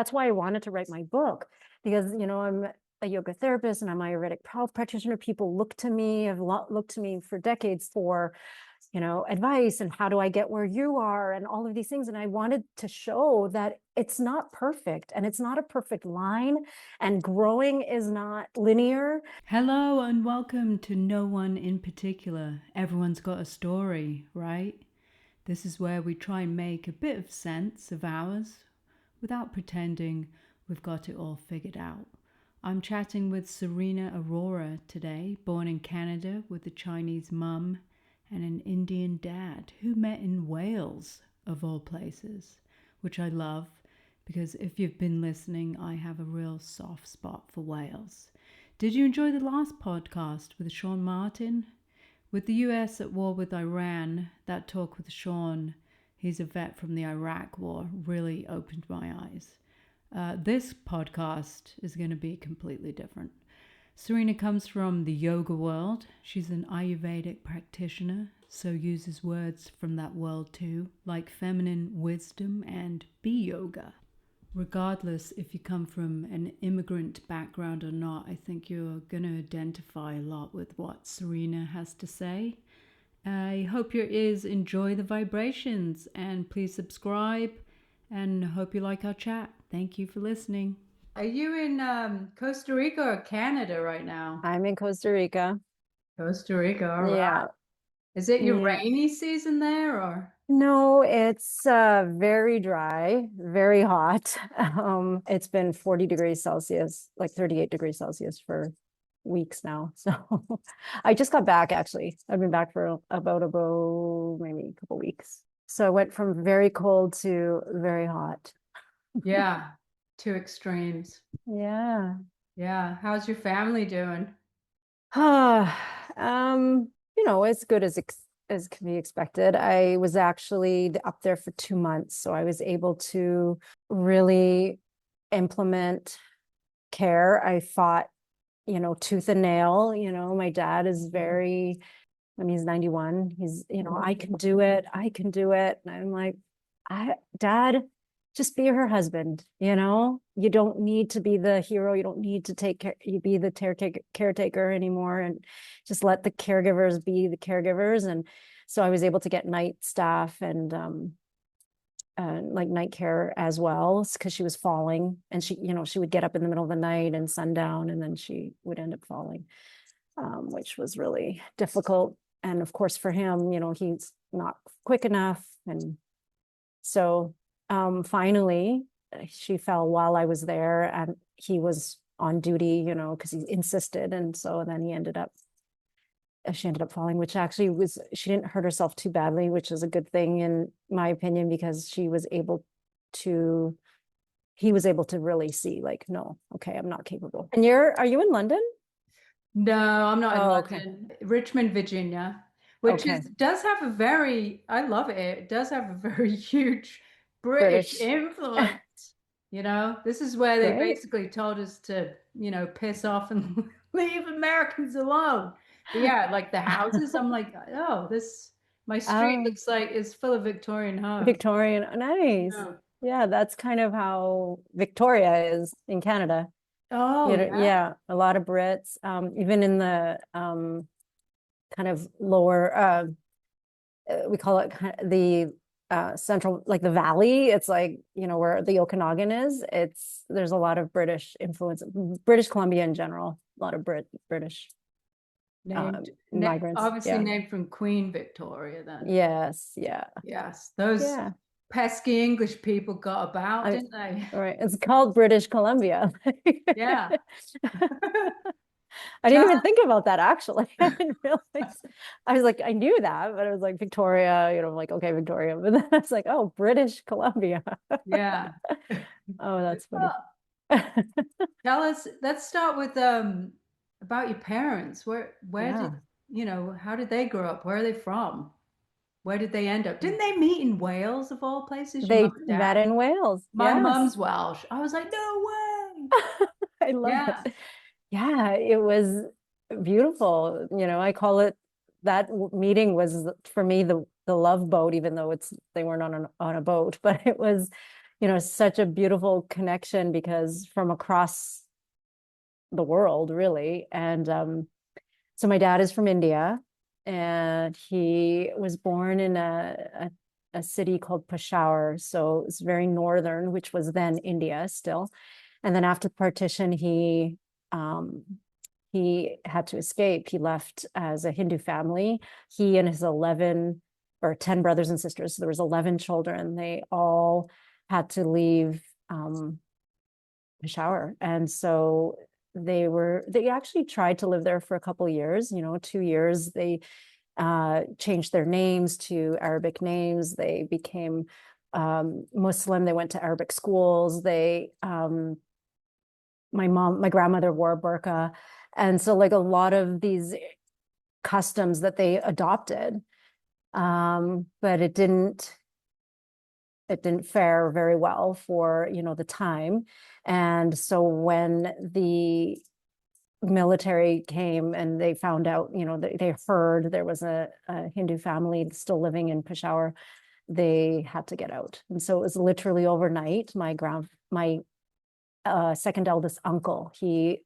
that's why I wanted to write my book, because, I'm a yoga therapist and I'm an Ayurvedic health practitioner. People look to me, have looked to me for decades for, advice and how do I get where you are and all of these things. And I wanted to show that it's not perfect and it's not a perfect line, and growing is not linear. Hello and welcome to No One in Particular. Everyone's got a story, right? This is where we try and make a bit of sense of ours without pretending we've got it all figured out. I'm chatting with Serena Arora today, born in Canada with a Chinese mum and an Indian dad who met in Wales, of all places, which I love because if you've been listening, I have a real soft spot for Wales. Did you enjoy the last podcast with Sean Martin? With the US at war with Iran, that talk with Sean, he's a vet from the Iraq war, really opened my eyes. This podcast is going to be completely different. Serena comes from the yoga world. She's an Ayurvedic practitioner, so uses words from that world too, like feminine wisdom and bee yoga. Regardless if you come from an immigrant background or not, I think you're going to identify a lot with what Serena has to say. I hope your ears enjoy the vibrations, and please subscribe, and hope you like our chat. Thank you for listening. Are you in Costa Rica or Canada right now? I'm in Costa Rica. Costa Rica, all right. Yeah. Is it your Yeah. rainy season there or? No, it's very dry, very hot. It's been 40 degrees Celsius, like 38 degrees Celsius for weeks now. So I just got back, actually. I've been back for about maybe a couple weeks. So I went from very cold to very hot. Yeah, two extremes. Yeah. Yeah. How's your family doing? As good as can be expected. I was actually up there for 2 months, so I was able to really implement care. I fought, tooth and nail. My dad is he's 91. He's, I can do it. I can do it. And I'm like, Dad, just be her husband. You don't need to be the hero. You don't need to be the caretaker anymore, and just let the caregivers be the caregivers. And so I was able to get night staff and like night care as well, because she was falling, and she would get up in the middle of the night and sundown, and then she would end up falling, which was really difficult. And of course for him, he's not quick enough. And so finally she fell while I was there, and he was on duty, because he insisted. And so then she ended up falling, which actually she didn't hurt herself too badly, which is a good thing in my opinion, because he was able to really see, like, no, okay, I'm not capable. And are you in London? No, I'm not in Okay. London. Richmond, Virginia, which Okay. does have I love it. It does have a very huge British British. influence. This is where they Great. basically told us to, piss off and leave Americans alone. But yeah, like the houses, I'm like, oh, my street looks like it's full of Victorian homes. Victorian. Nice. Yeah. Yeah, that's kind of how Victoria is in Canada. Oh, yeah. Yeah, a lot of Brits, even in the kind of lower, we call it the central, like the valley. It's like, where the Okanagan is. There's a lot of British influence, British Columbia in general, a lot of British migrants. Obviously Yeah. named from Queen Victoria then. Yes. Yeah. Yes, those Yeah. pesky English people got about, didn't they? Right. It's called British Columbia. Yeah. I didn't even think about that, actually. I didn't realize. I was like, I knew that, but it was like Victoria, like, okay, Victoria. But then I was like, oh, British Columbia. Yeah. Oh, that's funny. Let's start with about your parents. Where Yeah. did how did they grow up? Where are they from? Where did they end up? Didn't they meet in Wales of all places? Your They mom and met dad? in Wales. My Yes. mom's Welsh. I was like, no way. I love Yeah. it. Yeah, it was beautiful. I call it, that meeting was for me the love boat, even though they weren't on a boat, but it was, such a beautiful connection because from across the world, really. And so my dad is from India, and he was born in a city called Peshawar. So it's very northern, which was then India still. And then after partition, he had to escape. He left as a Hindu family. He and his 11 or 10 brothers and sisters, so there was 11 children. They all had to leave Peshawar. And so they actually tried to live there for a couple of years, 2 years. They changed their names to Arabic names. They became Muslim. They went to Arabic schools. My grandmother wore a burqa. And so like a lot of these customs that they adopted, but it didn't fare very well for, the time. And so when the military came and they found out, they heard there was a Hindu family still living in Peshawar, they had to get out. And so it was literally overnight. My second eldest uncle, he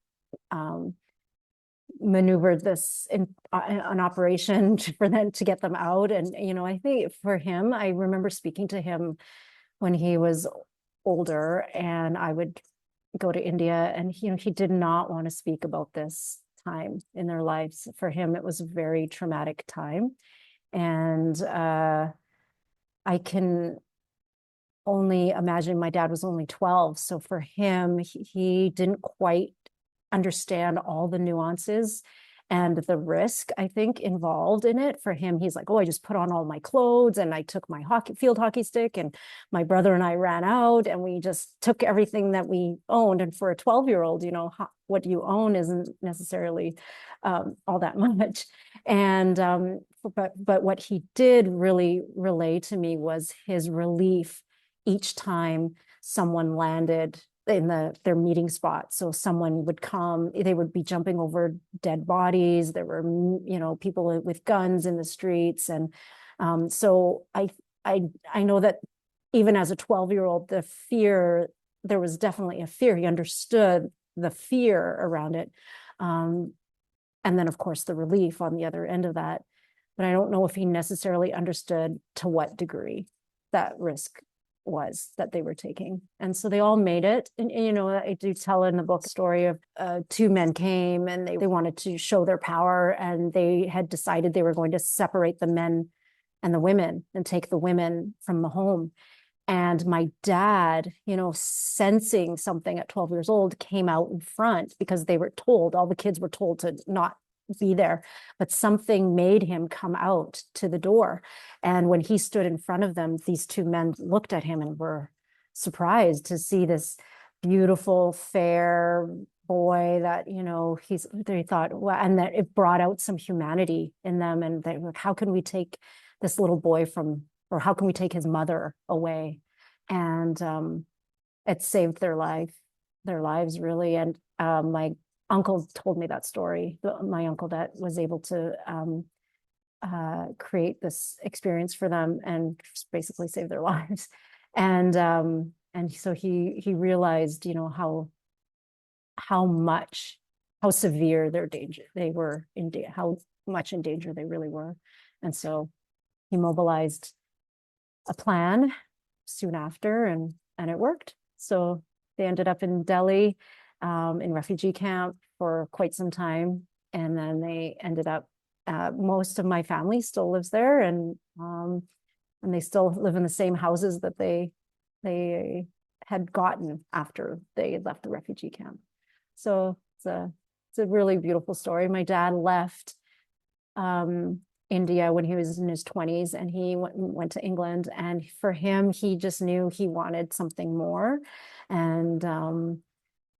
maneuvered this in an operation for them to get them out. And, I think for him, I remember speaking to him when he was older, and I would go to India, and, he did not want to speak about this time in their lives. For him, it was a very traumatic time. And I can only imagine, my dad was only 12. So for him, he didn't quite understand all the nuances and the risk, I think, involved in it. For him, he's like, oh, I just put on all my clothes and I took my field hockey stick, and my brother and I ran out and we just took everything that we owned. And for a 12-year-old, what you own isn't necessarily all that much. And but what he did really relay to me was his relief each time someone landed in their meeting spot. So someone would come, they would be jumping over dead bodies. There were, people with guns in the streets. And so I know that even as a 12-year-old, there was definitely a fear. He understood the fear around it. And then, of course, the relief on the other end of that. But I don't know if he necessarily understood to what degree that risk was that they were taking. And so they all made it. And I do tell in the book story of two men came and they wanted to show their power, and they had decided they were going to separate the men and the women and take the women from the home. And my dad, sensing something at 12 years old, came out in front because all the kids were told to not be there, but something made him come out to the door. And when he stood in front of them, these two men looked at him and were surprised to see this beautiful, fair boy that, they thought, well, and that it brought out some humanity in them. And they were like, how can we take this little boy or how can we take his mother away? And it saved their lives really. And my uncle told me that story. My uncle that was able to create this experience for them and just basically save their lives. And so he realized, how severe their danger they were how much in danger they really were. And so he mobilized a plan soon after, and it worked. So they ended up in Delhi, in refugee camp for quite some time. And then they ended up, most of my family still lives there, and they still live in the same houses that they had gotten after they had left the refugee camp. So it's a really beautiful story. My dad left India when he was in his 20s, and he went to England. And for him, he just knew he wanted something more.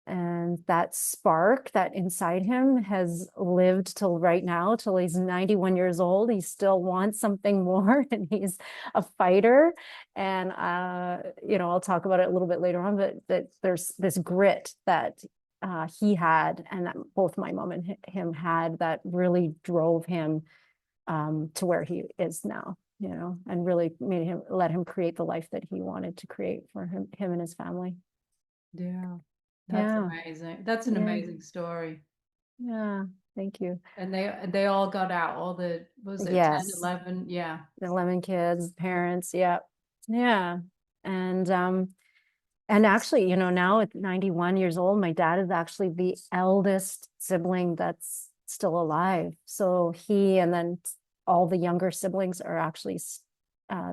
And that spark that inside him has lived till right now, till he's 91 years old. He still wants something more, and he's a fighter. And, I'll talk about it a little bit later on, but that there's this grit that he had, and that both my mom and him had, that really drove him to where he is now, and really let him create the life that he wanted to create for him and his family. Yeah. That's Yeah. amazing. That's an Yeah. amazing story. Yeah. Thank you. And they all got out, all the, was it 10, Yes. 11? Yeah. 11 kids, parents. Yeah. Yeah. And, and actually, now at 91 years old, my dad is actually the eldest sibling that's still alive. So he and then all the younger siblings are actually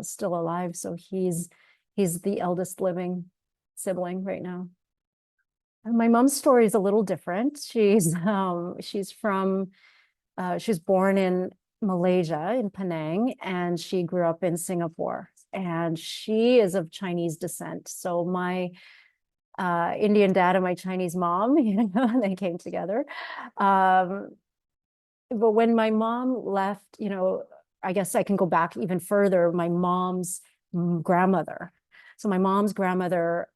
still alive. So he's the eldest living sibling right now. And my mom's story is a little different. She's born in Malaysia, in Penang, and she grew up in Singapore. And she is of Chinese descent. So my Indian dad and my Chinese mom, they came together. But when my mom left, I guess I can go back even further. My mom's grandmother. So my mom's grandmother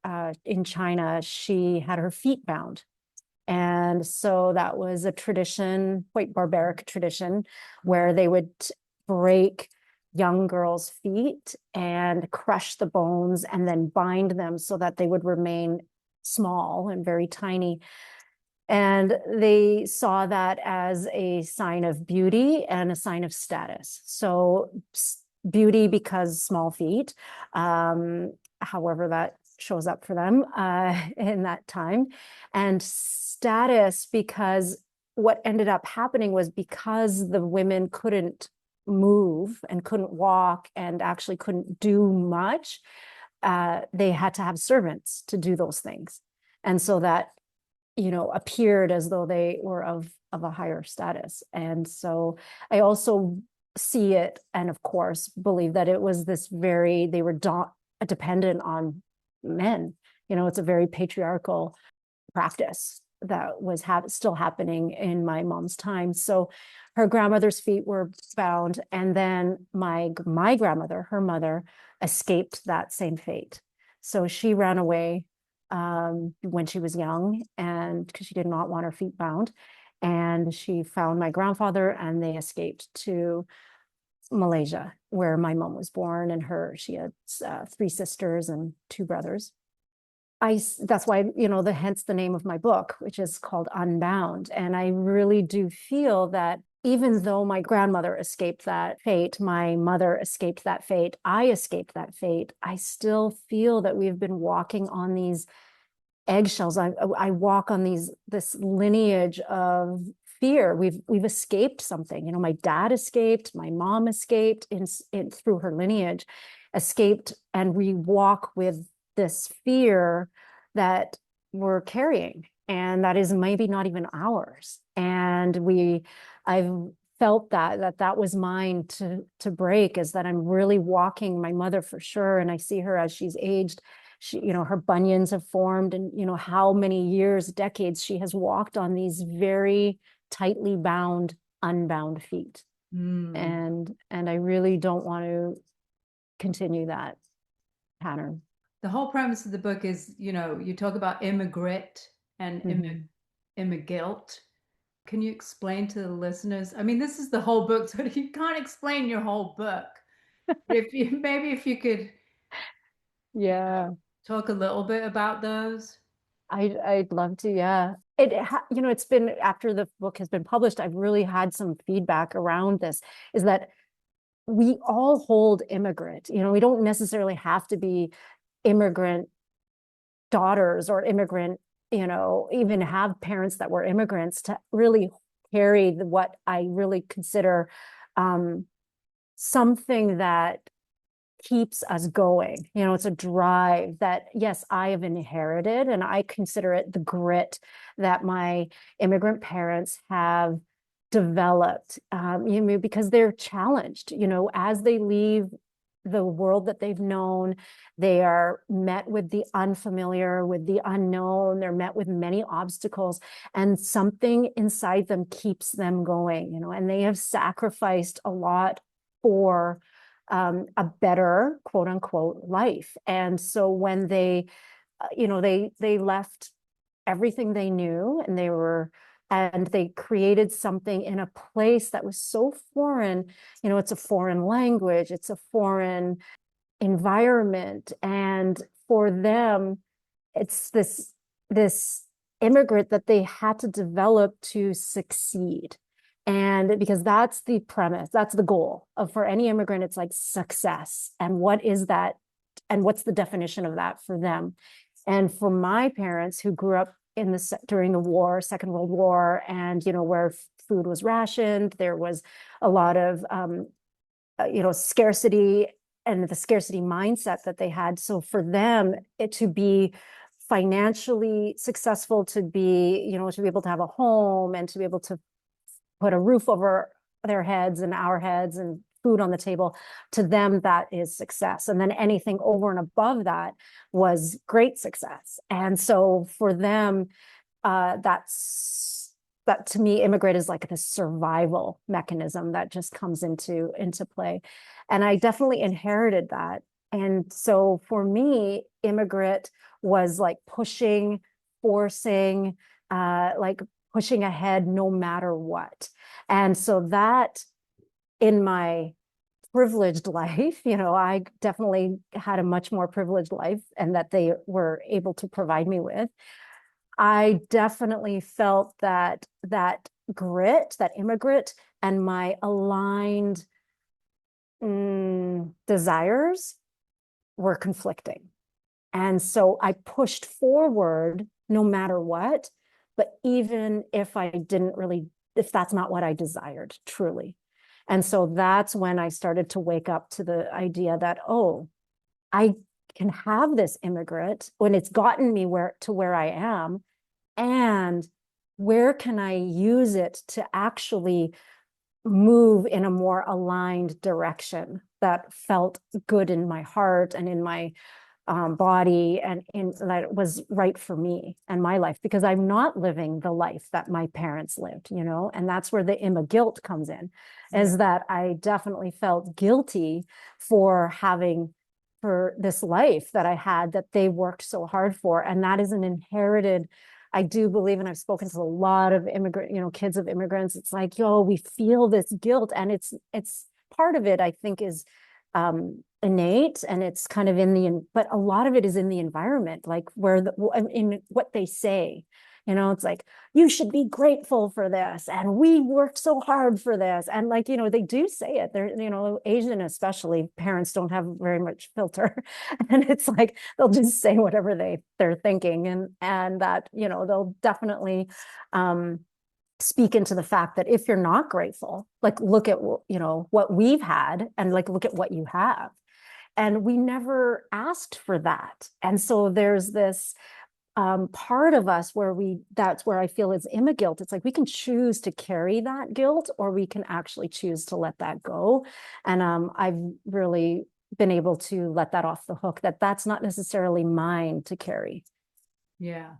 in China, she had her feet bound. And so that was a tradition, quite barbaric tradition, where they would break young girls' feet and crush the bones and then bind them so that they would remain small and very tiny. And they saw that as a sign of beauty and a sign of status. So beauty because small feet, however that shows up for them in that time, and status because what ended up happening was because the women couldn't move and couldn't walk and actually couldn't do much, they had to have servants to do those things. And so that appeared as though they were of a higher status. And so I also see it, and of course believe that it was they were dependent on men. It's a very patriarchal practice that was still happening in my mom's time. So her grandmother's feet were bound, and then my grandmother, her mother, escaped that same fate. So she ran away when she was young, and because she did not want her feet bound, and she found my grandfather, and they escaped to Malaysia, where my mom was born, and she had 3 sisters and 2 brothers. That's why, hence the name of my book, which is called Unbound. And I really do feel that even though my grandmother escaped that fate, my mother escaped that fate, I escaped that fate, I still feel that we've been walking on these eggshells. I walk on this lineage of fear. We've escaped something. My dad escaped, my mom escaped through her lineage, escaped, and we walk with this fear that we're carrying, and that is maybe not even ours. And I've felt that was mine to break, is that I'm really walking my mother for sure. And I see her as she's aged. She, her bunions have formed, and how many years, decades she has walked on these very tightly bound, unbound feet. And I really don't want to continue that pattern. The whole premise of the book is, you talk about Immi-Grit and immi-guilt. Can you explain to the listeners? I mean, this is the whole book, so you can't explain your whole book. If you could, Yeah, talk a little bit about those. I'd love to. Yeah, it's been, after the book has been published, I've really had some feedback around this. Is that we all hold immigrant. We don't necessarily have to be immigrant daughters or immigrant, even have parents that were immigrants, to really carry what I really consider something that keeps us going. It's a drive that, yes, I have inherited, and I consider it the grit that my immigrant parents have developed, because they're challenged, as they leave the world that they've known. They are met with the unfamiliar, with the unknown. They're met with many obstacles, and something inside them keeps them going, and they have sacrificed a lot for a better, quote unquote, life. And so when they left everything they knew, and they were and they created something in a place that was so foreign. You know, it's a foreign language, it's a foreign environment, and for them it's this immigrant that they had to develop to succeed. And because that's the premise, that's the goal of for any immigrant, it's like success. And what is that? And what's the definition of that for them? And for my parents who grew up in the during the war, Second World War, and you know, where food was rationed, there was a lot of you know, scarcity, and the scarcity mindset that they had. So for them, it to be financially successful, to be, you know, to be able to have a home and to be able to put a roof over their heads and our heads and food on the table, to them that is success. And then anything over and above that was great success. And so for them, that to me, immigrant is like the survival mechanism that just comes into play. And I definitely inherited that. And so for me, immigrant was like pushing, forcing, like pushing ahead no matter what. And so that in my privileged life, you know, I definitely had a much more privileged life, and that they were able to provide me with. I definitely felt that grit, that immigrant, and my aligned desires were conflicting. And so I pushed forward no matter what, but even if I didn't really, if that's not what I desired truly. And so that's when I started to wake up to the idea that, oh, I can have this immigrant when it's gotten me where I am, and where can I use it to actually move in a more aligned direction that felt good in my heart and in my body, and in that was right for me and my life, because I'm not living the life that my parents lived, you know. And that's where the immi-guilt comes in, is that I definitely felt guilty for having, for this life that I had, that they worked so hard for. And that is an inherited, I do believe, and I've spoken to a lot of immigrant, you know, kids of immigrants. It's like, yo, we feel this guilt, and it's part of it, I think, is innate, and it's kind of in the, but a lot of it is in the environment, like where in what they say, you know, it's like, you should be grateful for this, and we worked so hard for this. And like, you know, they do say it. They're, you know, Asian especially, parents don't have very much filter, and it's like they'll just say whatever they're thinking, and that, you know, they'll definitely speak into the fact that if you're not grateful, like, look at, you know, what we've had, and like, look at what you have. And we never asked for that. And so there's this part of us where that's where I feel is immi-guilt. It's like we can choose to carry that guilt, or we can actually choose to let that go. And I've really been able to let that off the hook, that that's not necessarily mine to carry. Yeah,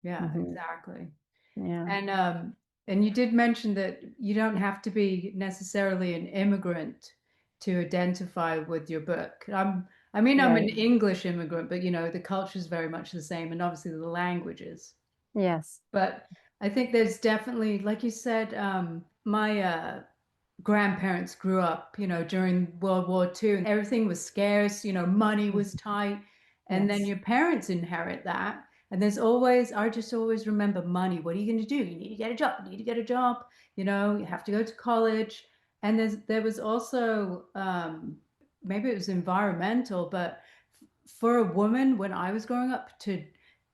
exactly. Yeah. And you did mention that you don't have to be necessarily an immigrant to identify with your book. I mean, I'm an Right. English immigrant, but you know, the culture is very much the same, and obviously the languages. Yes. But I think there's definitely, like you said, my grandparents grew up, you know, during World War II, and everything was scarce, you know, money was tight. And then Yes. your parents inherit that. And there's always, I just always remember money. What are you going to do? You need to get a job. You need to get a job. You know, you have to go to college. And there was also, maybe it was environmental, but for a woman when I was growing up to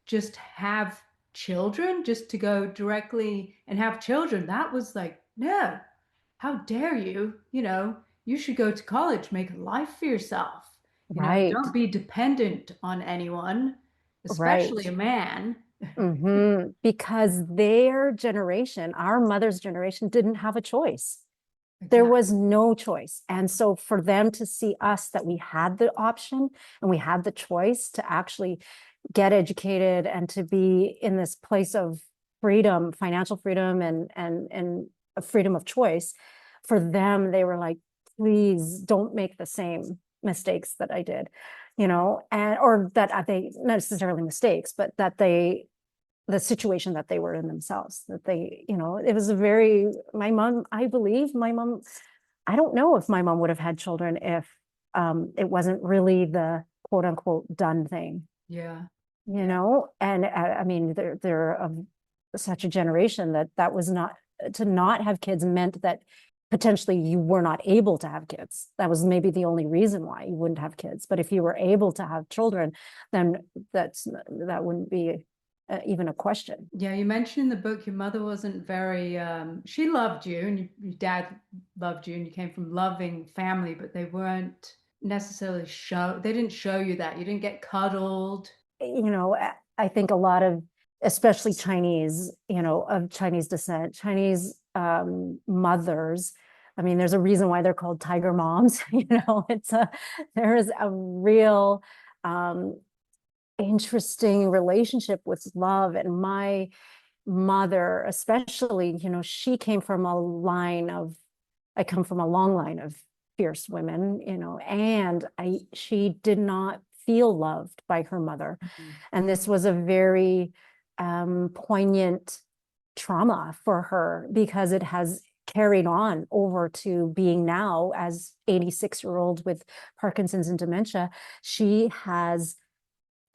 just have children, just to go directly and have children, that was like, no, how dare you? You know, you should go to college, make a life for yourself. You know, Right. don't be dependent on anyone, Right. especially a man. Because their generation, our mother's generation, didn't have a choice. There Exactly. was no choice. And so for them to see us, that we had the option and we had the choice to actually get educated and to be in this place of freedom, financial freedom, and a freedom of choice, for them, they were like, please don't make the same mistakes that I did, you know, and or that they, not necessarily mistakes, but that the situation that they were in themselves, that they, it was my mom, I believe my mom, I don't know if my mom would have had children if it wasn't really the quote unquote done thing, Yeah. and I mean, they're of such a generation that was not, to not have kids meant that potentially you were not able to have kids. That was maybe the only reason why you wouldn't have kids. But if you were able to have children, then that wouldn't be even a question. Yeah, you mentioned in the book your mother wasn't very, she loved you and your dad loved you and you came from loving family, but they weren't necessarily they didn't show you that. You didn't get cuddled. I think a lot of, especially Chinese, of Chinese descent, Chinese mothers. I mean, there's a reason why they're called tiger moms. There is a real interesting relationship with love. And my mother, especially, she came from a line of, I come from a long line of fierce women, and she did not feel loved by her mother. Mhm. And this was a very poignant trauma for her, because it has carried on over to being now as 86-year-old with Parkinson's and dementia. She has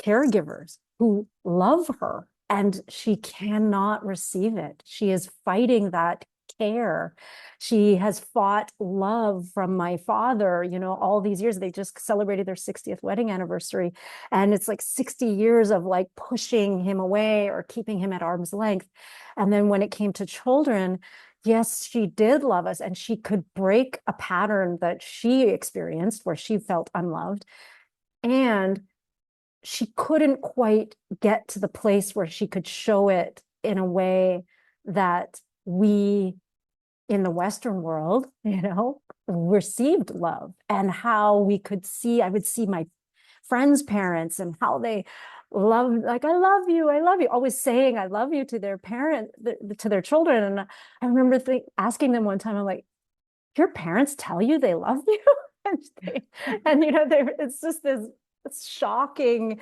caregivers who love her and she cannot receive it. She is fighting that care. She has fought love from my father, all these years. They just celebrated their 60th wedding anniversary. And it's like 60 years of like pushing him away or keeping him at arm's length. And then when it came to children, yes, she did love us, and she could break a pattern that she experienced where she felt unloved. And she couldn't quite get to the place where she could show it in a way that we in the Western world, received love, and how we could see, I would see my friends' parents and how they love, like, I love you, always saying I love you to their to their children. And I remember asking them one time, I'm like, your parents tell you they love you? It's just this shocking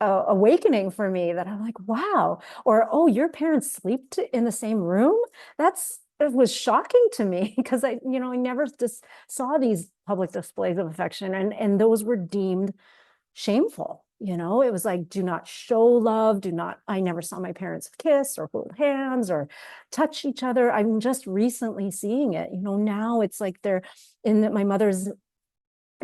awakening for me, that I'm like, wow. Or, oh, your parents sleep in the same room? It was shocking to me, because I never just saw these public displays of affection, and those were deemed shameful. It was like, do not show love, I never saw my parents kiss or hold hands or touch each other. I'm just recently seeing it. Now it's like my mother's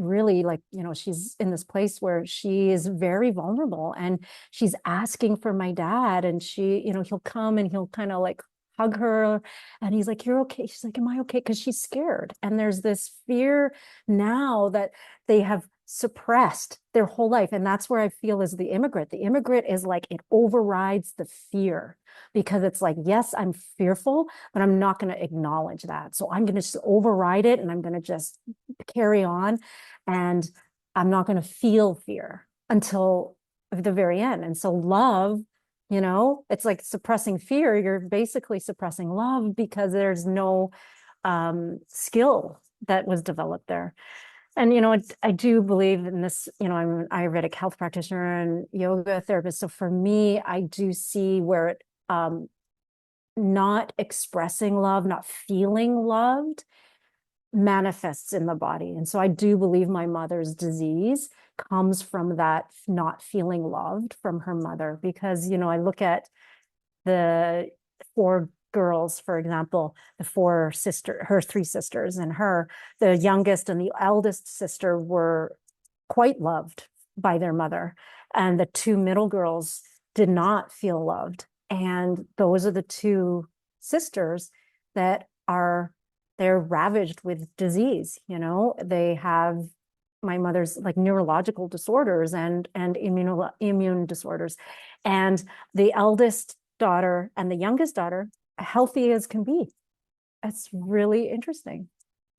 really, like, she's in this place where she is very vulnerable, and she's asking for my dad, and he'll come and he'll kind of like hug her, and he's like, you're okay. She's like, am I okay? Because she's scared. And there's this fear now that they have suppressed their whole life. And that's where I feel is the immigrant. The immigrant is like, it overrides the fear, because it's like, yes, I'm fearful, but I'm not going to acknowledge that. So I'm going to just override it, and I'm going to just carry on, and I'm not going to feel fear until the very end. And so love, it's like suppressing fear. You're basically suppressing love, because there's no skill that was developed there. And, I do believe in this, I'm an Ayurvedic health practitioner and yoga therapist. So for me, I do see where it, not expressing love, not feeling loved, manifests in the body. And so I do believe my mother's disease comes from that not feeling loved from her mother, because, I look at the 4 girls, for example, her 3 sisters, and the youngest and the eldest sister were quite loved by their mother. And the 2 middle girls did not feel loved. And those are the 2 sisters that they're ravaged with disease. They have my mother's like neurological disorders and immune disorders. And the eldest daughter and the youngest daughter, healthy as can be. It's really interesting.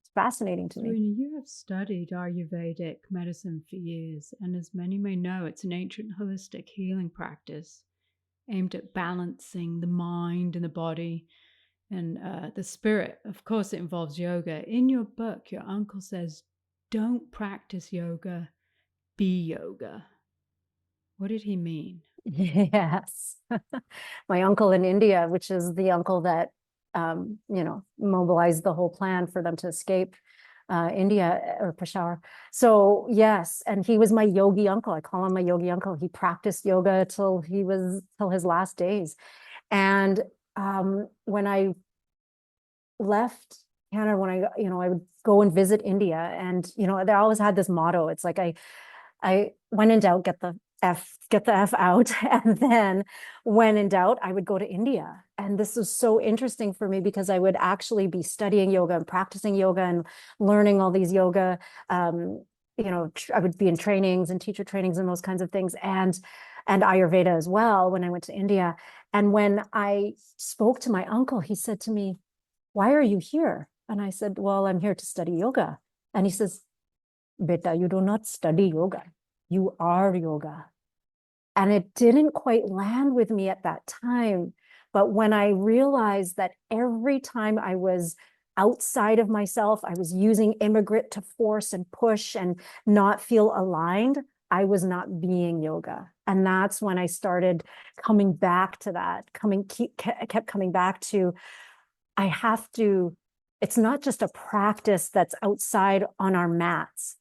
It's fascinating to me. Serena, you have studied Ayurvedic medicine for years, and as many may know, it's an ancient holistic healing practice aimed at balancing the mind and the body and the spirit. Of course, it involves yoga. In your book, your uncle says, don't practice yoga, be yoga. What did he mean? Yes. My uncle in India, which is the uncle that, mobilized the whole plan for them to escape India or Peshawar. So yes, and he was my yogi uncle. I call him my yogi uncle. He practiced yoga till his last days. And when I left Canada, when I would go and visit India, and they always had this motto. It's like I when in doubt, get the F out. And then when in doubt, I would go to India. And this was so interesting for me because I would actually be studying yoga and practicing yoga and learning all these yoga. I would be in trainings and teacher trainings and those kinds of things, and Ayurveda as well when I went to India. And when I spoke to my uncle, he said to me, "Why are you here?" And I said, "Well, I'm here to study yoga." And he says, "Beta, you do not study yoga. You are yoga." And it didn't quite land with me at that time. But when I realized that every time I was outside of myself, I was using Immi-Grit to force and push and not feel aligned, I was not being yoga. And that's when I started coming back to that, kept coming back to, I have to, it's not just a practice that's outside on our mats.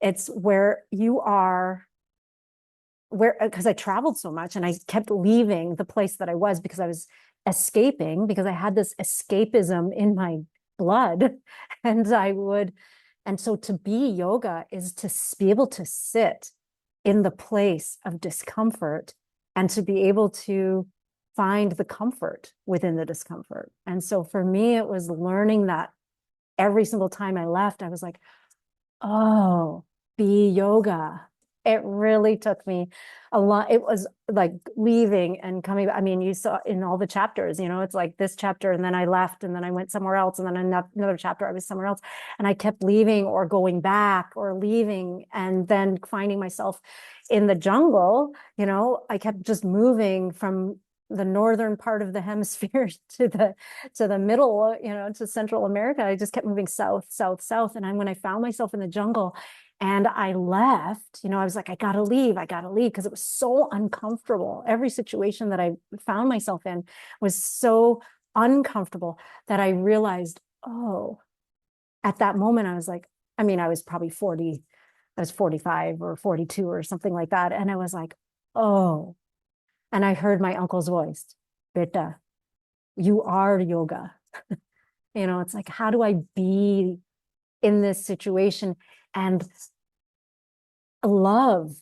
It's where you are, because I traveled so much and I kept leaving the place that I was because I was escaping, because I had this escapism in my blood. And so to be yoga is to be able to sit in the place of discomfort and to be able to find the comfort within the discomfort. And so for me, it was learning that every single time I left, I was like, oh, be yoga. It really took me a lot. It was like leaving and coming. I mean, you saw in all the chapters, it's like this chapter, and then I left, and then I went somewhere else, and then another chapter, I was somewhere else. And I kept leaving or going back or leaving, and then finding myself in the jungle. I kept just moving from the northern part of the hemisphere to the middle, to Central America. I just kept moving south, south, south. And when I found myself in the jungle and I left, I was like, I gotta leave, because it was so uncomfortable. Every situation that I found myself in was so uncomfortable that I realized, oh, at that moment, I was like, I was probably 40, I was 45 or 42 or something like that. And I was like, oh, and I heard my uncle's voice, Beta, you are yoga. It's like, how do I be in this situation and love,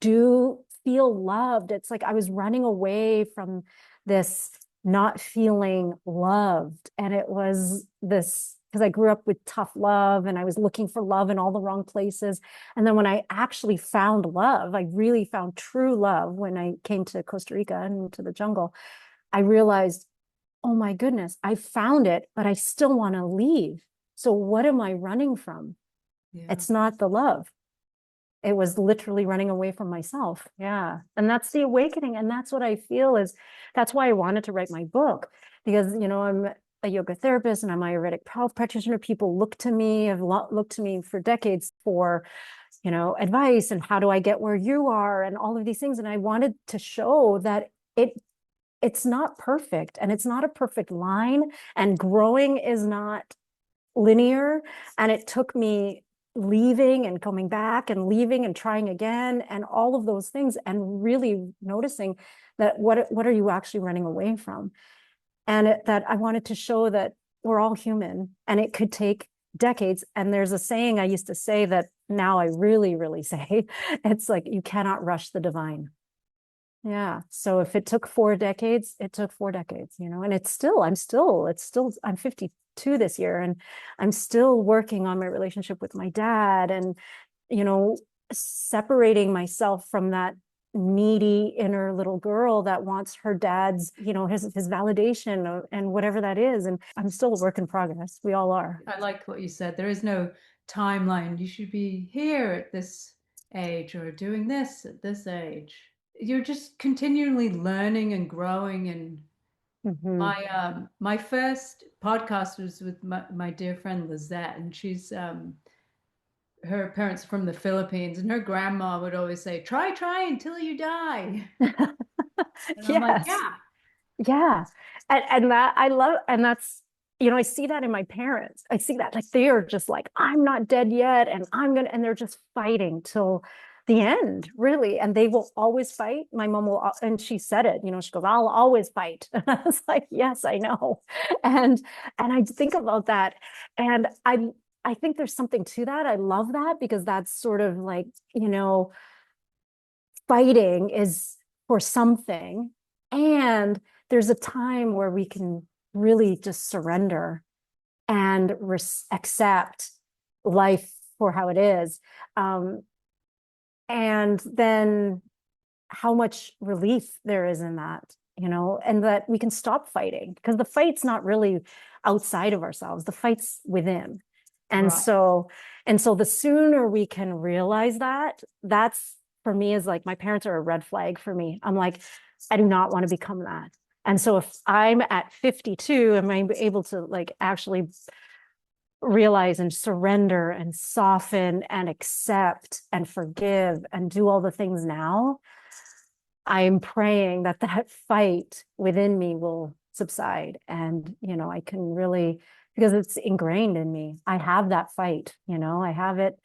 do feel loved? It's like I was running away from this not feeling loved. And it was this, because I grew up with tough love and I was looking for love in all the wrong places. And then when I actually found love, I really found true love when I came to Costa Rica and to the jungle. I realized, oh my goodness, I found it, but I still want to leave. So what am I running from? Yeah. It's not the love. It was literally running away from myself. Yeah. And that's the awakening. And that's what I feel that's why I wanted to write my book, because, I'm a yoga therapist and I'm an Ayurvedic health practitioner. People have looked to me for decades for, advice and how do I get where you are and all of these things. And I wanted to show that it's not perfect and it's not a perfect line, and growing is not linear. And it took me leaving and coming back and leaving and trying again and all of those things, and really noticing that what are you actually running away from? And that I wanted to show that we're all human and it could take decades. And there's a saying I used to say that now I really, really say, it's like, you cannot rush the divine. Yeah. So if it took 4 decades, it took 4 decades, and I'm 52 this year, and I'm still working on my relationship with my dad, and, separating myself from that needy inner little girl that wants her dad's, his validation and whatever that is. And I'm still a work in progress. We all are. I like what you said. There is no timeline. You should be here at this age or doing this at this age. You're just continually learning and growing. And Mm-hmm. my first podcast was with my dear friend Lizette, and she's her parents are from the Philippines, and her grandma would always say, try until you die. And I'm like, Yes. yeah, Yeah. And that I love, and that's, I see that in my parents. I see that like they are just like, I'm not dead yet, and and they're just fighting till the end, really. And they will always fight. My mom will, and she said it, she goes, I'll always fight. And I was like, yes, I know. And I think about that. And I think there's something to that. I love that because that's sort of like, fighting is for something. And there's a time where we can really just surrender and accept life for how it is. Um, and then how much relief there is in that, and that we can stop fighting because the fight's not really outside of ourselves, the fight's within. And right. so, the sooner we can realize that, that's for me is like my parents are a red flag for me. I'm like, I do not want to become that. And so if I'm at 52, am I able to like actually realize and surrender and soften and accept and forgive and do all the things now? I'm praying that that fight within me will subside and, I can really, because it's ingrained in me. I have that fight, I have it.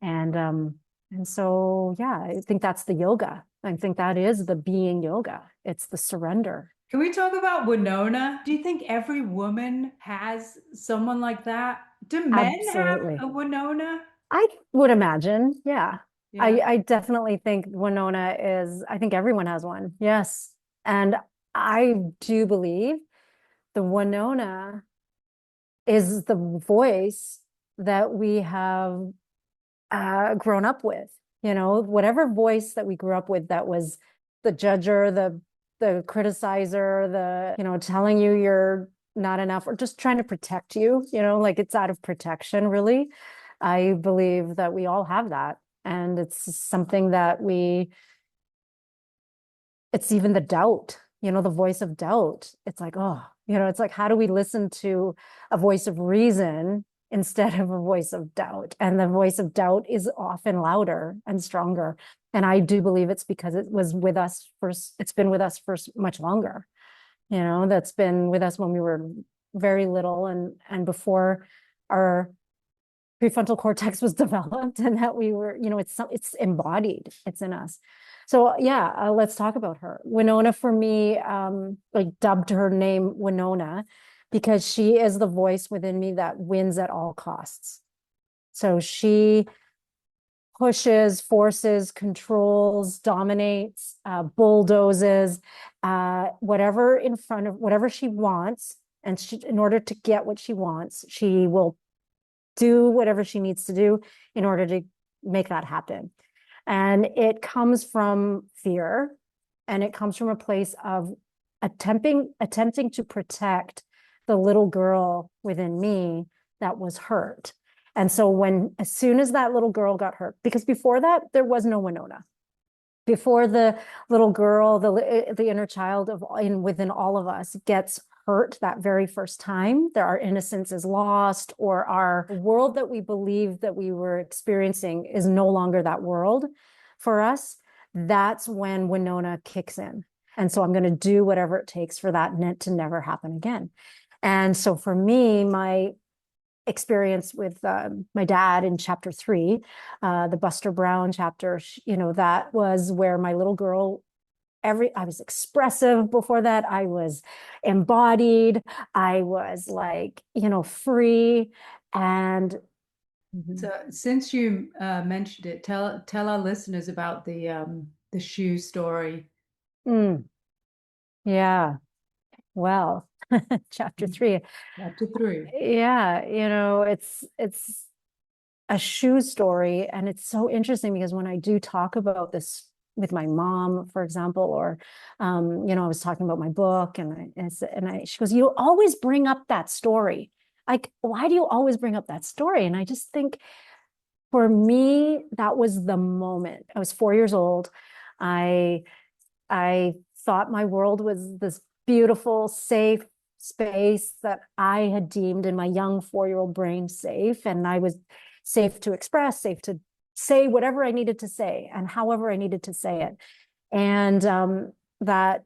And so, yeah, I think that's the yoga. I think that is the being yoga. It's the surrender. Can we talk about Winona? Do you think every woman has someone like that? Do men have Absolutely. a Winona? I would imagine. Yeah. Yeah. I definitely think Winona I think everyone has one. Yes. And I do believe the Winona is the voice that we have grown up with. Whatever voice that we grew up with that was the judger, the criticizer, the, telling you you're not enough or just trying to protect you, like it's out of protection, really. I believe that we all have that. And it's something that it's even the doubt, the voice of doubt. It's like, oh, it's like, how do we listen to a voice of reason instead of a voice of doubt? And the voice of doubt is often louder and stronger. And I do believe it's because it was with us first, it's been with us for much longer. That's been with us when we were very little and before our prefrontal cortex was developed and that we were, it's embodied, it's in us. So yeah, let's talk about her. Winona for me, like dubbed her name Winona because she is the voice within me that wins at all costs. So she pushes, forces, controls, dominates, bulldozes, whatever in front of whatever she wants. And in order to get what she wants, she will do whatever she needs to do in order to make that happen. And it comes from fear, and it comes from a place of attempting to protect the little girl within me that was hurt. And so as soon as that little girl got hurt, because before that, there was no Winona. Before the little girl, the inner child within all of us gets hurt that very first time, our innocence is lost, or our world that we believe that we were experiencing is no longer that world for us, that's when Winona kicks in. And so I'm going to do whatever it takes for that to never happen again. And so for me, my experience with my dad in chapter 3, the Buster Brown chapter, that was where my little girl, I was expressive before that. I was embodied. I was like, free. And So since you mentioned it, tell our listeners about the shoe story. mm, yeah, well, chapter 3. Chapter 3. Yeah, it's a shoe story. And it's so interesting because when I do talk about this with my mom, for example, or, I was talking about my book she goes, you always bring up that story. Like, why do you always bring up that story? And I just think for me, that was the moment. I was 4 years old. I, I thought my world was this beautiful, safe space that I had deemed in my young 4-year-old brain safe. And I was safe to express, safe to say whatever I needed to say and however I needed to say it. And that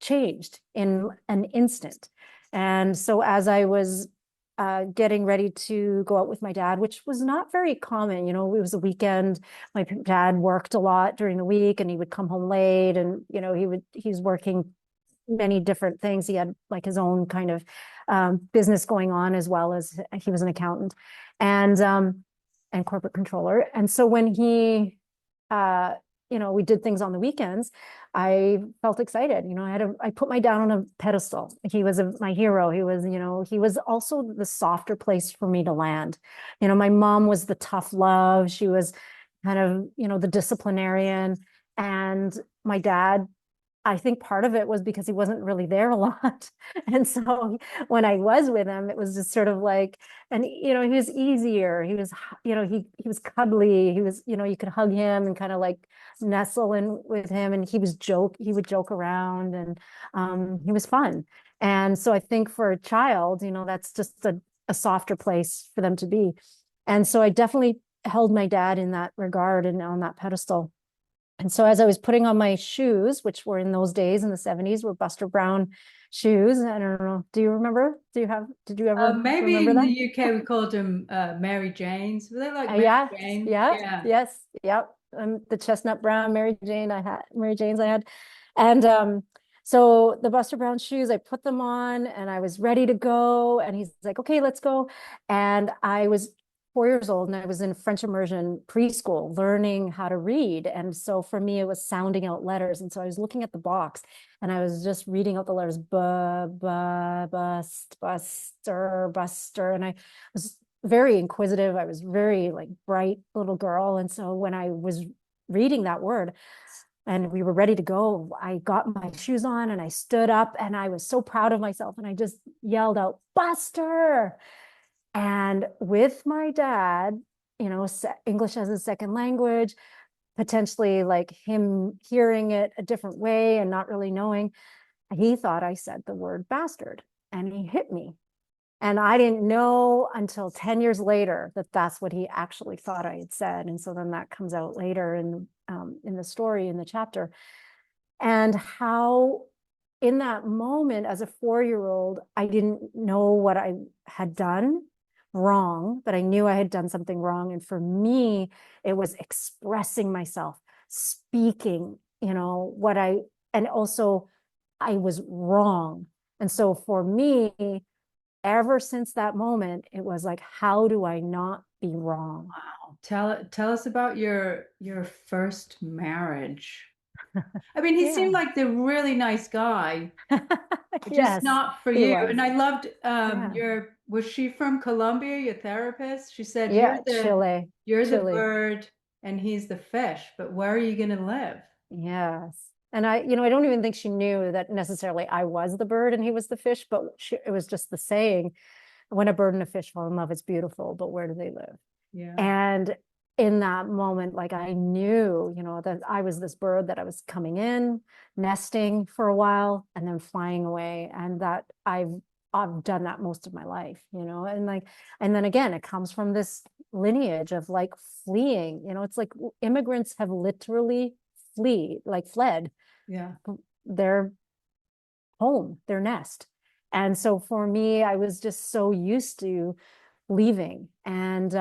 changed in an instant. And so as I was getting ready to go out with my dad, which was not very common. It was a weekend. My dad worked a lot during the week and he would come home late, and, he's working many different things. He had like his own kind of business going on, as well as he was an accountant and corporate controller. And so when he, we did things on the weekends, I felt excited. I put my dad on a pedestal. He was my hero. He was also the softer place for me to land. My mom was the tough love. She was kind of, the disciplinarian. And my dad, I think part of it was because he wasn't really there a lot. And so when I was with him, it was just sort of like, and, he was easier. He was, he was cuddly. He was, you could hug him and kind of like nestle in with him. And he would joke around, and he was fun. And so I think for a child, that's just a softer place for them to be. And so I definitely held my dad in that regard and on that pedestal. And so as I was putting on my shoes, which were in those days in the 70s, were Buster Brown shoes. I don't know. Do you remember? Did you ever Maybe remember in that? the UK we called them Mary Janes. Were they like Mary Yeah, Jane? yeah, Yeah. yes, yep. The chestnut brown Mary Janes I had. And so the Buster Brown shoes, I put them on and I was ready to go. And he's like, okay, let's go. And I was 4 years old and I was in French immersion preschool learning how to read. And so for me, it was sounding out letters. And so I was looking at the box and I was just reading out the letters, buster, buster. And I was very inquisitive. I was very like bright little girl. And so when I was reading that word and we were ready to go, I got my shoes on and I stood up and I was so proud of myself. And I just yelled out, Buster. And with my dad, English as a second language, potentially like him hearing it a different way and not really knowing, he thought I said the word bastard and he hit me. And I didn't know until 10 years later that that's what he actually thought I had said. And so then that comes out later in the story, in the chapter. And how in that moment as a 4-year-old, I didn't know what I had done wrong, but I knew I had done something wrong. And for me, it was expressing myself, speaking, and also I was wrong. And so for me, ever since that moment, it was like, how do I not be wrong? Wow. Tell us about your first marriage. I mean, he seemed Yeah. like the really nice guy, just Yes, not for he you. was. And I loved Yeah. was she from Colombia, your therapist? She said Yeah, Chile. you're the Chile. bird and he's the fish, but where are you gonna live? Yes. And I don't even think she knew that necessarily I was the bird and he was the fish, but it was just the saying, when a bird and a fish fall in love, it's beautiful, but where do they live? Yeah. And in that moment, like I knew, that I was this bird that I was coming in, nesting for a while, and then flying away. And that I've done that most of my life, and then again, it comes from this lineage of like fleeing, it's like immigrants have literally fled Yeah. their home, their nest. And so for me, I was just so used to leaving and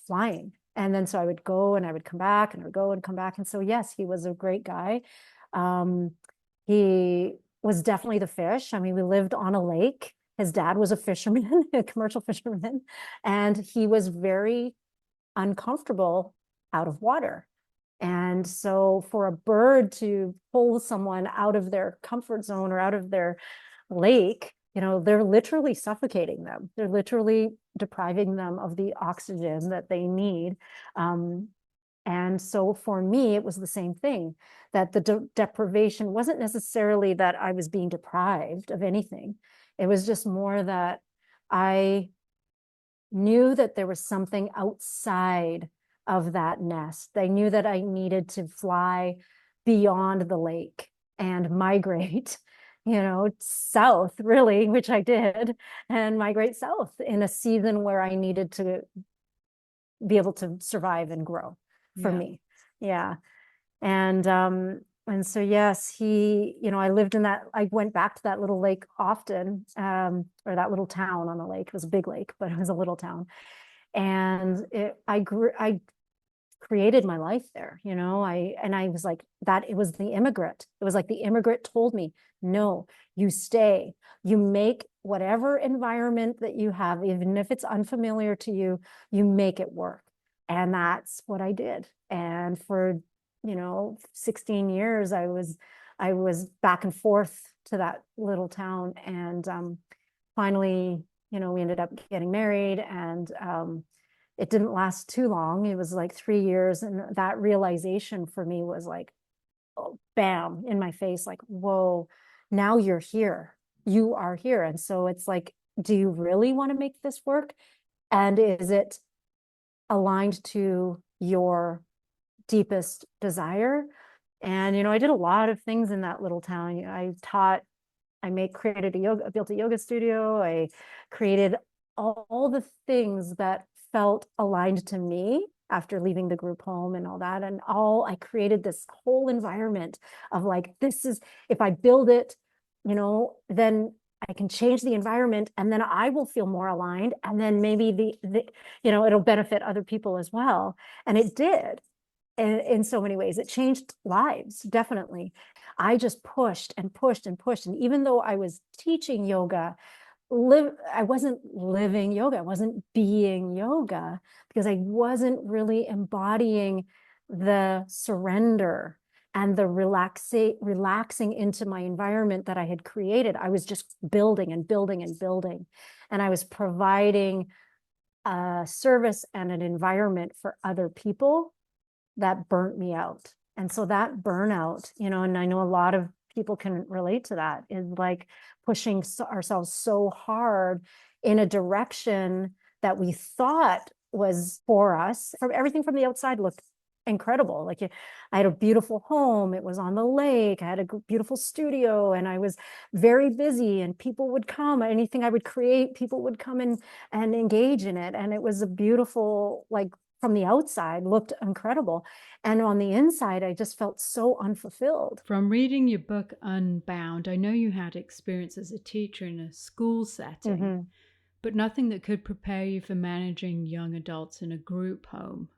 flying. And then so I would go and I would come back and I would go and come back. And so, yes, he was a great guy. He was definitely the fish. I mean, we lived on a lake. His dad was a fisherman, a commercial fisherman, and he was very uncomfortable out of water. And so for a bird to pull someone out of their comfort zone or out of their lake, they're literally suffocating them. They're literally depriving them of the oxygen that they need. And so for me, it was the same thing, that the deprivation wasn't necessarily that I was being deprived of anything. It was just more that I knew that there was something outside of that nest. They knew that I needed to fly beyond the lake and migrate, south, really, which I did, and migrate south in a season where I needed to be able to survive and grow for Yeah. me. Yeah. And And so, yes, he, I lived in that, I went back to that little lake often, or that little town on the lake. It was a big lake, but it was a little town. And I created my life there, I was like that. It was the immigrant. It was like the immigrant told me, no, you stay, you make whatever environment that you have, even if it's unfamiliar to you, you make it work. And that's what I did. And for 16 years, I was back and forth to that little town. And finally, we ended up getting married, and it didn't last too long. It was like 3 years. And that realization for me was like, oh, bam, in my face, like, whoa, now you're here. You are here. And so it's like, do you really want to make this work? And is it aligned to your deepest desire? And, I did a lot of things in that little town. Created built a yoga studio. I created all the things that felt aligned to me after leaving the group home and all that. And I created this whole environment of like, this is, if I build it, then I can change the environment, and then I will feel more aligned. And then maybe it'll benefit other people as well. And it did in so many ways. It changed lives, definitely. I just pushed and pushed and pushed. And even though I was teaching yoga, I wasn't living yoga. I wasn't being yoga, because I wasn't really embodying the surrender and the relaxing into my environment that I had created. I was just building and building and building. And I was providing a service and an environment for other people that burnt me out. And so that burnout, and I know a lot of people can relate to that, is like pushing ourselves so hard in a direction that we thought was for us. From everything from the outside looked incredible. Like, I had a beautiful home. It was on the lake. I had a beautiful studio, and I was very busy, and people would come. Anything I would create, people would come and engage in it. And it was a beautiful, like, from the outside looked incredible. And on the inside, I just felt so unfulfilled. From reading your book, Unbound, I know you had experience as a teacher in a school setting, but nothing that could prepare you for managing young adults in a group home.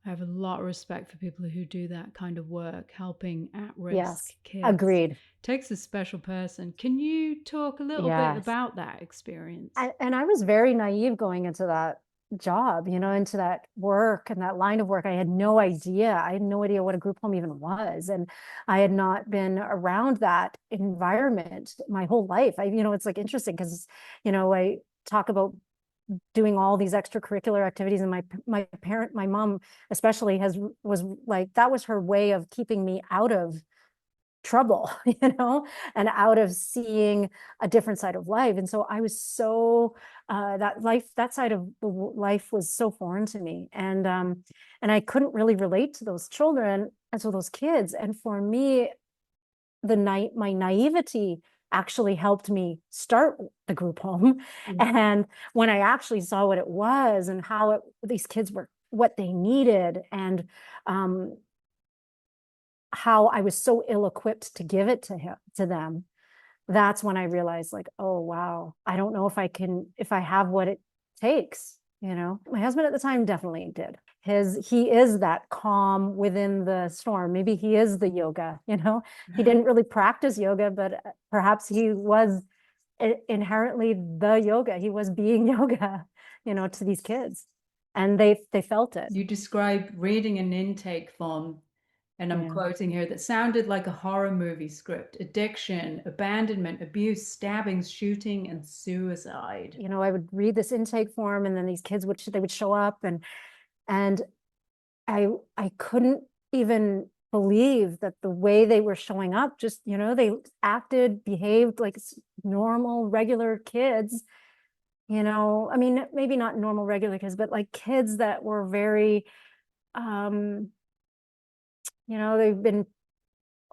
I have a lot of respect for people who do that kind of work, helping at-risk kids. Agreed. Takes a special person. Can you talk a little bit about that experience? And I was very naive going into that job, into that work and that line of work. I had no idea. I had no idea what a group home even was. And I had not been around that environment my whole life. It's like interesting because, I talk about doing all these extracurricular activities, and my mom especially was like, that was her way of keeping me out of trouble, and out of seeing a different side of life. And so I was so that side of the life was so foreign to me, and I couldn't really relate to those children and so those kids. And for me, my naivety actually helped me start the group home. And when I actually saw what it was and how these kids were, what they needed, and how I was so ill-equipped to give it to them, that's when I realized, like, oh, wow, I don't know if I have what it takes. My husband at the time definitely did. He is that calm within the storm. Maybe he is the yoga, he didn't really practice yoga, but perhaps he was inherently the yoga. He was being yoga, to these kids, and they felt it. You described reading an intake form, and I'm quoting here, that sounded like a horror movie script: addiction, abandonment, abuse, stabbings, shooting, and suicide. I would read this intake form, and then these kids would show up, and I couldn't even believe that the way they were showing up, just, they behaved like normal, regular kids, I mean, maybe not normal, regular kids, but like kids that were very, they've been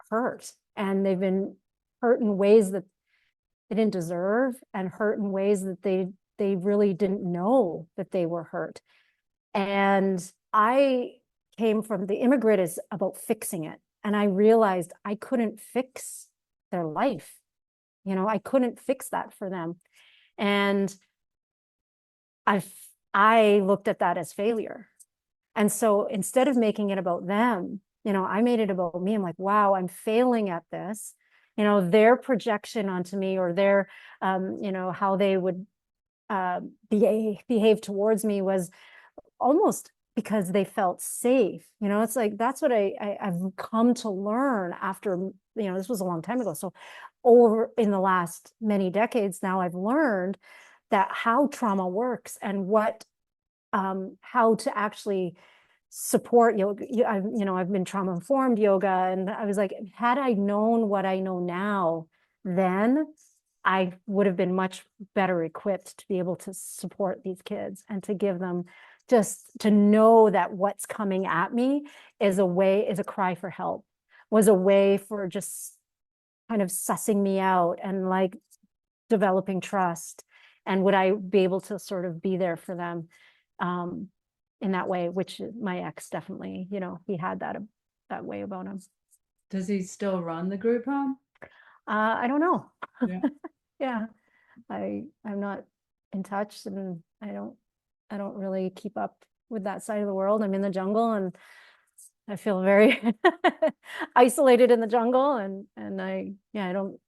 hurt, and they've been hurt in ways that they didn't deserve, and hurt in ways that they really didn't know that they were hurt. And I came from the Immi-Grit is about fixing it. And I realized I couldn't fix their life. I couldn't fix that for them. And I looked at that as failure. And so instead of making it about them, I made it about me. I'm like, wow, I'm failing at this. Their projection onto me, or their, how they would behave towards me, was almost because they felt safe. It's like, that's what I've come to learn after, this was a long time ago. So over in the last many decades now, I've learned that how trauma works, and how to actually support yoga. I've been trauma informed yoga, and I was like, had I known what I know now, then I would have been much better equipped to be able to support these kids, and to give them, just to know that what's coming at me is a cry for help, was a way for just kind of sussing me out, and like developing trust. And would I be able to sort of be there for them in that way, which my ex definitely, he had that way about him. Does he still run the group home? I don't know. Yeah. Yeah, I'm not in touch, and I don't really keep up with that side of the world. I'm in the jungle, and I feel very isolated in the jungle, and I don't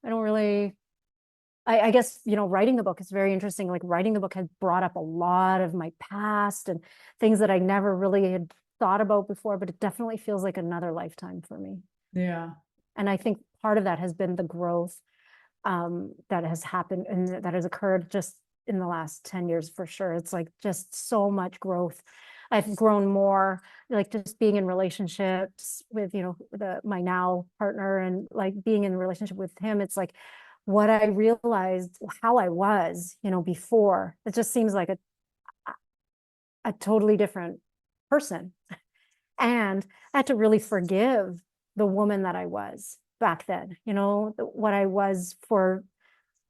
really. I guess, writing the book is very interesting. Like, writing the book has brought up a lot of my past and things that I never really had thought about before, but it definitely feels like another lifetime for me. Yeah. And I think part of that has been the growth that has happened and that has occurred just in the last 10 years, for sure. It's like just so much growth. I've grown more, like just being in relationships with, my now partner, and like being in a relationship with him. It's like, what I realized, how I was, before, it just seems like a totally different person. And I had to really forgive the woman that I was back then, what I was for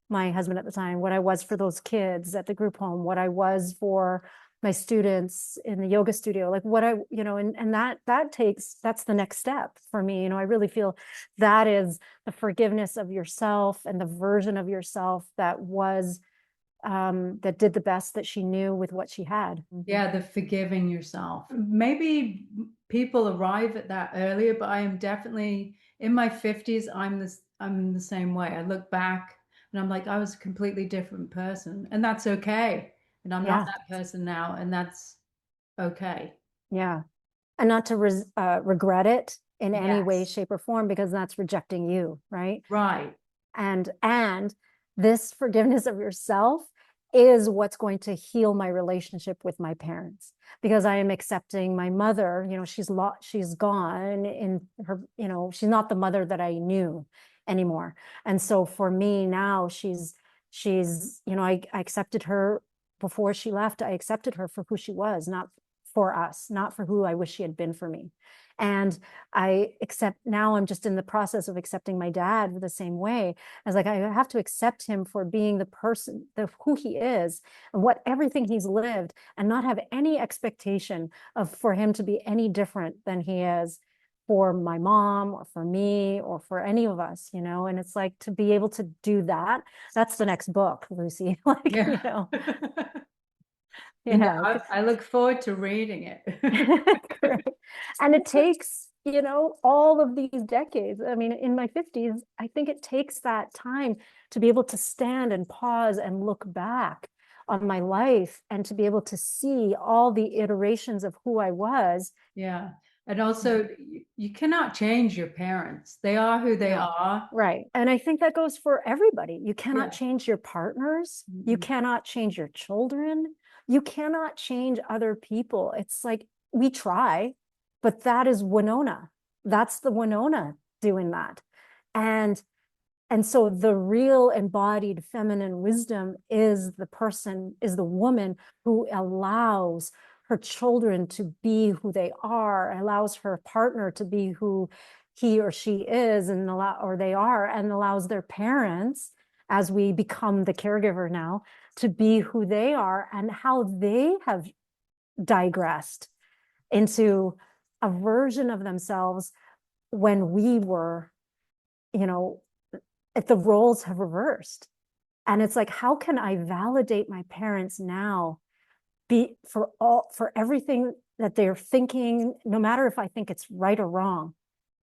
my husband at the time, what I was for those kids at the group home, what I was for my students in the yoga studio, like what and that's the next step for me. I really feel that is the forgiveness of yourself, and the version of yourself that did the best that she knew with what she had. Yeah, the forgiving yourself. Maybe people arrive at that earlier, but I am definitely in my 50s. I'm the same way. I look back and I'm like, I was a completely different person, and that's okay. And I'm not that person now, and that's okay. Yeah. And not to regret it in any way, shape, or form, because that's rejecting you, right? Right. And this forgiveness of yourself is what's going to heal my relationship with my parents, because I am accepting my mother. She's gone in her, she's not the mother that I knew anymore. And so for me now, she's, I accepted her before she left. I accepted her for who she was, not for us, not for who I wish she had been for me. And now I'm just in the process of accepting my dad the same way. As like, I have to accept him for being the person, who he is, and everything he's lived, and not have any expectation for him to be any different than he is for my mom, or for me, or for any of us, and it's like, to be able to do that, that's the next book, Lucy. Like, Yeah. Yeah. I look forward to reading it. Correct. And it takes, all of these decades. I mean, in my 50s, I think it takes that time to be able to stand and pause and look back on my life, and to be able to see all the iterations of who I was. Yeah. And also, you cannot change your parents. They are who they are. Right. And I think that goes for everybody. You cannot change your partners. You cannot change your children. You cannot change other people. It's like, we try, but that is Winona. That's the Winona doing that. And so the real embodied feminine wisdom is the woman who allows her children to be who they are, allows her partner to be who he or she is, and they are, and allows their parents, as we become the caregiver now, to be who they are and how they have digressed into a version of themselves when we were, if the roles have reversed. And it's like, how can I validate my parents now for everything that they're thinking, no matter if I think it's right or wrong,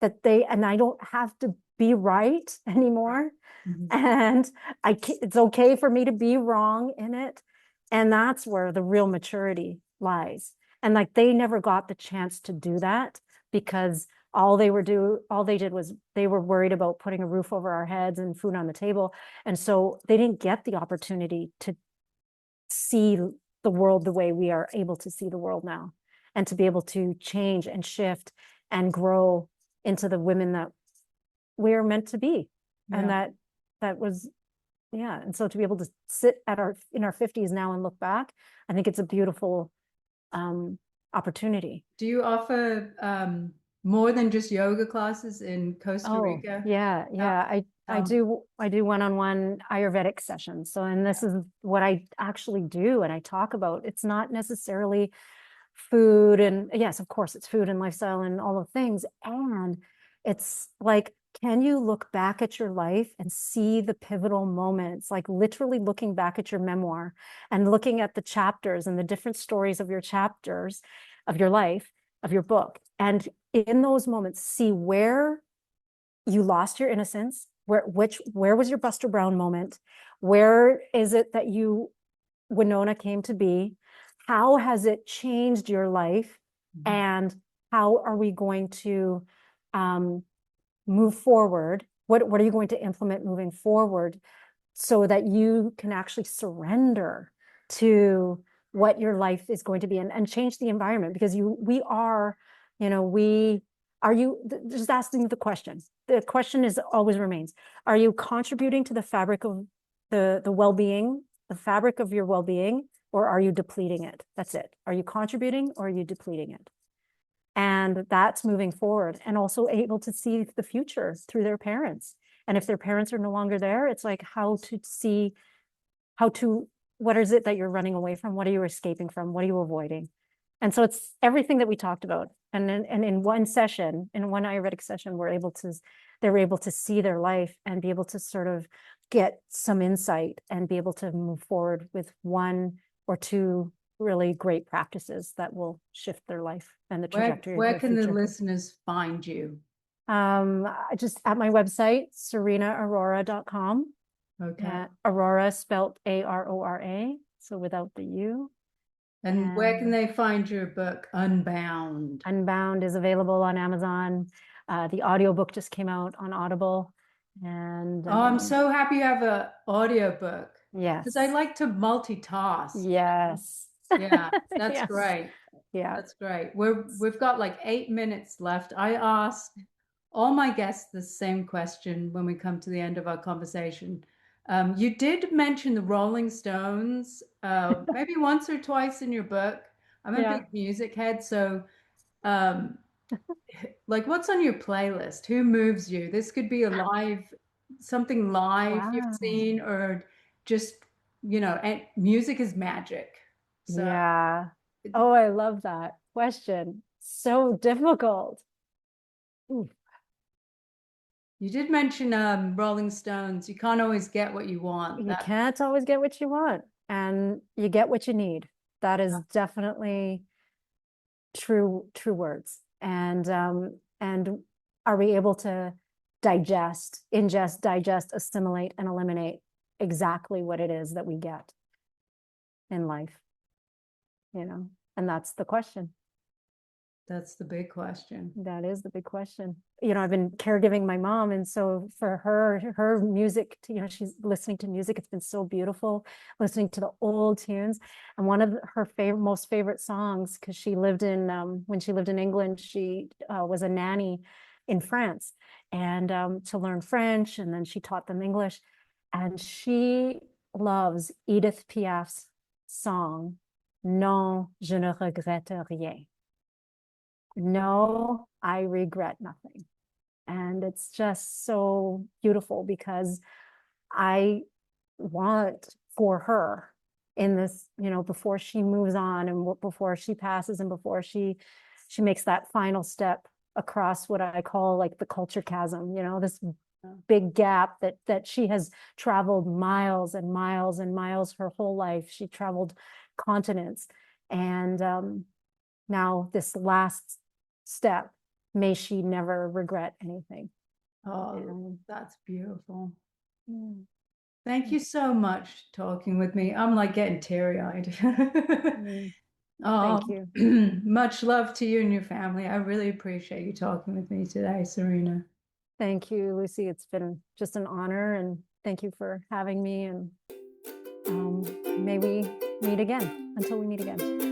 and I don't have to be right anymore. Mm-hmm. And it's okay for me to be wrong in it. And that's where the real maturity lies. And like, they never got the chance to do that because all they did was they were worried about putting a roof over our heads and food on the table. And so they didn't get the opportunity to see the world the way we are able to see the world now, and to be able to change and shift and grow into the women that we're meant to be. Yeah. And that was, yeah. And so to be able to sit in our 50s now and look back, I think it's a beautiful opportunity. Do you offer more than just yoga classes in Costa Rica? Yeah. I do one-on-one Ayurvedic sessions. So, and this is what I actually do and I talk about. It's not necessarily food, and yes, of course, it's food and lifestyle and all of things. And it's like, can you look back at your life and see the pivotal moments, like literally looking back at your memoir and looking at the chapters and the different stories of your chapters of your life, of your book. And in those moments, see where you lost your innocence, where was your Buster Brown moment? Where is it that Winona came to be? How has it changed your life? Mm-hmm. And how are we going to move forward? What are you going to implement moving forward so that you can actually surrender to what your life is going to be and change the environment? Because just asking the question. The question is always remains, are you contributing to the fabric of the well-being, the fabric of your well-being, or are you depleting it? That's it. Are you contributing or are you depleting it? And that's moving forward, and also able to see the future through their parents. And if their parents are no longer there, it's like what is it that you're running away from? What are you escaping from? What are you avoiding? And so it's everything that we talked about. And in one session, in one Ayurvedic session, they were able to see their life and be able to sort of get some insight and be able to move forward with one or two really great practices that will shift their life and the trajectory of Where their can the future. listeners find you? Just at my website, serenaarora.com. Okay. Aurora spelled Arora, so without the U. And where can they find your book, Unbound? Unbound is available on Amazon. The audiobook just came out on Audible. And I'm so happy you have an audiobook. yes. Because I like to multitask. Yes. Yeah, that's Yes. great. Yeah. That's great. We've got like 8 minutes left. I ask all my guests the same question when we come to the end of our conversation. You did mention the Rolling Stones, maybe once or twice in your book. I'm a big music head, so like, what's on your playlist? Who moves you? This could be something live you've seen, or just, and music is magic. So yeah. Oh, I love that question. So difficult. Ooh. you did mention Rolling Stones. You can't always get what you want. You can't always get what you want, and you get what you need. That is definitely true words. And are we able to ingest, digest, assimilate, and eliminate exactly what it is that we get in life? And that's the question. That's the big question. That is the big question. I've been caregiving my mom, and so for her music, she's listening to music. It's been so beautiful listening to the old tunes. And one of her most favorite songs, because when she lived in England, she was a nanny in France, and to learn French, and then she taught them English. And she loves Edith Piaf's song, Non, je ne regrette rien. No, I regret nothing. And it's just so beautiful because I want for her in this, before she moves on and before she passes and before she she makes that final step across what I call like the culture chasm, this big gap that she has traveled miles and miles and miles her whole life. She traveled continents. And now this last step, may she never regret anything. Oh, that's beautiful. Yeah. Thank you so much talking with me. I'm like getting teary-eyed. Thank you. Much love to you and your family. I really appreciate you talking with me today, Serena. Thank you, Lucy. It's been just an honor, and thank you for having me. And may we meet again. Until we meet again.